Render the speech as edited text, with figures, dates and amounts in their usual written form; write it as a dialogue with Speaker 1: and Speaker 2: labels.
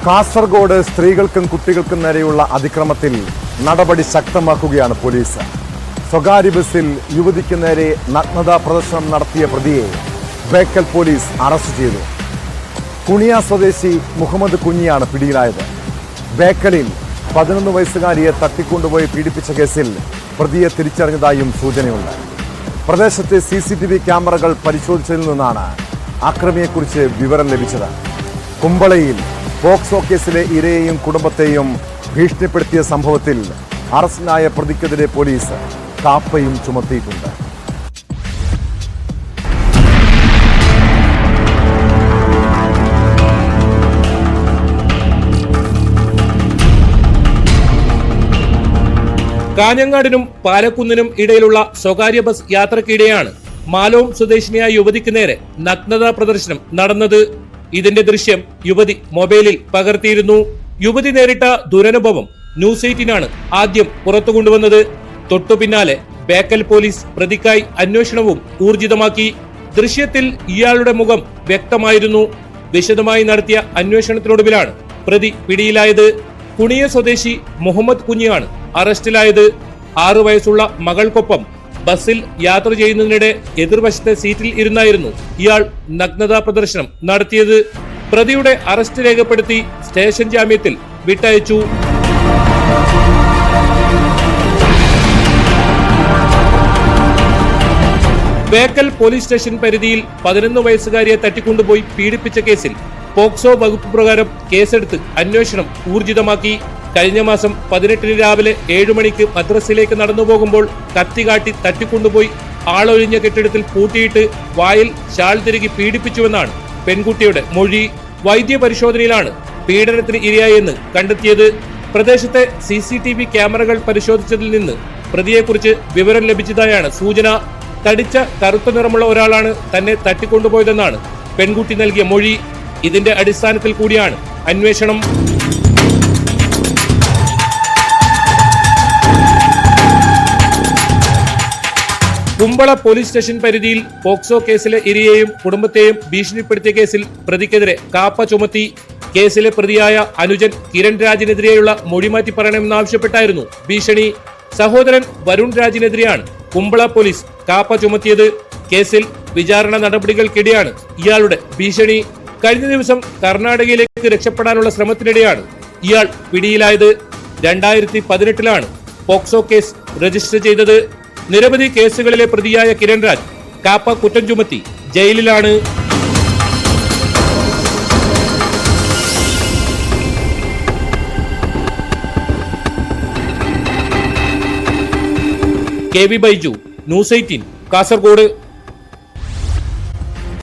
Speaker 1: കാസർഗോഡ് സ്ത്രീകൾക്കും കുട്ടികൾക്കും നേരെയുള്ള അതിക്രമത്തിൽ നടപടി ശക്തമാക്കുകയാണ് പോലീസ്. സ്വകാര്യ ബസ്സിൽ യുവതിക്ക് നേരെ നഗ്നതാ പ്രദർശനം നടത്തിയ പ്രതിയെ ബേക്കൽ പോലീസ് അറസ്റ്റ് ചെയ്തു. കുണിയ സ്വദേശി മുഹമ്മദ് കുഞ്ഞിയാണ് പിടിയിലായത്. ബേക്കലിൽ 11 വയസ്സുകാരിയെ തട്ടിക്കൊണ്ടുപോയി പീഡിപ്പിച്ച കേസിൽ പ്രതിയെ തിരിച്ചറിഞ്ഞതായും സൂചനയുണ്ട്. പ്രദേശത്തെ CCTV ക്യാമറകൾ പരിശോധിച്ചതിൽ നിന്നാണ് ആക്രമിയെക്കുറിച്ച് വിവരം ലഭിച്ചത്. കുമ്പളയിൽ പോക്സോ കേസിലെ ഇരയെയും കുടുംബത്തെയും ഭീഷണിപ്പെടുത്തിയ സംഭവത്തിൽ അറസ്റ്റിലായ പ്രതിക്കെതിരെ പോലീസ് കാപ്പയും ചുമത്തിയിട്ടുണ്ട്.
Speaker 2: കാഞ്ഞങ്ങാടിനും പാലക്കുന്നിനും ഇടയിലുള്ള സ്വകാര്യ ബസ് യാത്രക്കിടെയാണ് മാലോം സ്വദേശിനിയായ യുവതിക്ക് നേരെ നഗ്നതാ പ്രദർശനം നടന്നത്. ഇതിന്റെ ദൃശ്യം യുവതി മൊബൈലിൽ പകർത്തിയിരുന്നു. യുവതി നേരിട്ട ദുരനുഭവം ന്യൂസ് 18 ആദ്യം പുറത്തു കൊണ്ടുവന്നത്. തൊട്ടു പിന്നാലെ ബേക്കൽ പോലീസ് പ്രതിക്കായി അന്വേഷണവും ഊർജിതമാക്കി. ദൃശ്യത്തിൽ ഇയാളുടെ മുഖം വ്യക്തമായിരുന്നു. വിശദമായി നടത്തിയ അന്വേഷണത്തിനൊടുവിലാണ് പ്രതി പിടിയിലായത്. കുണിയ സ്വദേശി മുഹമ്മദ് കുഞ്ഞിയാണ് അറസ്റ്റിലായത്. 6 വയസ്സുള്ള മകൾക്കൊപ്പം ബസ്സിൽ യാത്ര ചെയ്യുന്നതിനിടെ എതിർവശത്തെ സീറ്റിൽ ഇരുന്നായിരുന്നു ഇയാൾ നഗ്നതാ പ്രദർശനം നടത്തിയത്. പ്രതിയുടെ അറസ്റ്റ് രേഖപ്പെടുത്തി സ്റ്റേഷൻ ജാമ്യത്തിൽ വിട്ടയച്ചു. ബേക്കൽ പോലീസ് സ്റ്റേഷൻ പരിധിയിൽ 11 വയസ്സുകാരിയെ തട്ടിക്കൊണ്ടുപോയി പീഡിപ്പിച്ച കേസിൽ പോക്സോ വകുപ്പ് പ്രകാരം കേസെടുത്ത് അന്വേഷണം ഊർജിതമാക്കി. കഴിഞ്ഞ മാസം 18 രാവിലെ 7 മണിക്ക് മദ്രസയിലേക്ക് നടന്നു പോകുമ്പോൾ കത്തികാട്ടി തട്ടിക്കൊണ്ടുപോയി ആളൊഴിഞ്ഞ കെട്ടിടത്തിൽ പൂട്ടിയിട്ട് വായിൽ ഷാൾ തിരുകി പീഡിപ്പിച്ചുവെന്നാണ് പെൺകുട്ടിയുടെ മൊഴി. വൈദ്യ പരിശോധനയിലാണ് പീഡനത്തിന് ഇരയായെന്ന് കണ്ടെത്തിയത്. പ്രദേശത്തെ CCTV ക്യാമറകൾ പരിശോധിച്ചതിൽ നിന്ന് പ്രതിയെക്കുറിച്ച് വിവരം ലഭിച്ചതായാണ് സൂചന. തടിച്ച കറുത്ത നിറമുള്ള ഒരാളാണ് തന്നെ തട്ടിക്കൊണ്ടുപോയതെന്നാണ് പെൺകുട്ടി നൽകിയ മൊഴി. ഇതിന്റെ അടിസ്ഥാനത്തിൽ കൂടിയാണ് അന്വേഷണം. കുമ്പള പോലീസ് സ്റ്റേഷൻ പരിധിയിൽ പോക്സോ കേസിലെ ഇരയെയും കുടുംബത്തെയും ഭീഷണിപ്പെടുത്തിയ കേസിൽ പ്രതിക്കെതിരെ കാപ്പ ചുമത്തി. കേസിലെ പ്രതിയായ അനുജൻ കിരൺ രാജിനെതിരെയുള്ള മൊഴിമാറ്റി പറയണമെന്നാവശ്യപ്പെട്ടായിരുന്നു ഭീഷണി. സഹോദരൻ വരുൺ രാജിനെതിരെയാണ് കുമ്പള പോലീസ് കാപ്പ ചുമത്തിയത്. കേസിൽ വിചാരണ നടപടികൾക്കിടെയാണ് ഇയാളുടെ ഭീഷണി. കഴിഞ്ഞ ദിവസം കർണാടകയിലേക്ക് രക്ഷപ്പെടാനുള്ള ശ്രമത്തിനിടെയാണ് ഇയാൾ പിടിയിലായത്. 2018 പോക്സോ കേസ് രജിസ്റ്റർ ചെയ്തത്. നിരവധി കേസുകളിലെ പ്രതിയായ കിരൺ രാജ് കാപ്പ കുറ്റം ചുമത്തി ജയിലിലാണ്. KV Baiju, news 18, Kasaragod.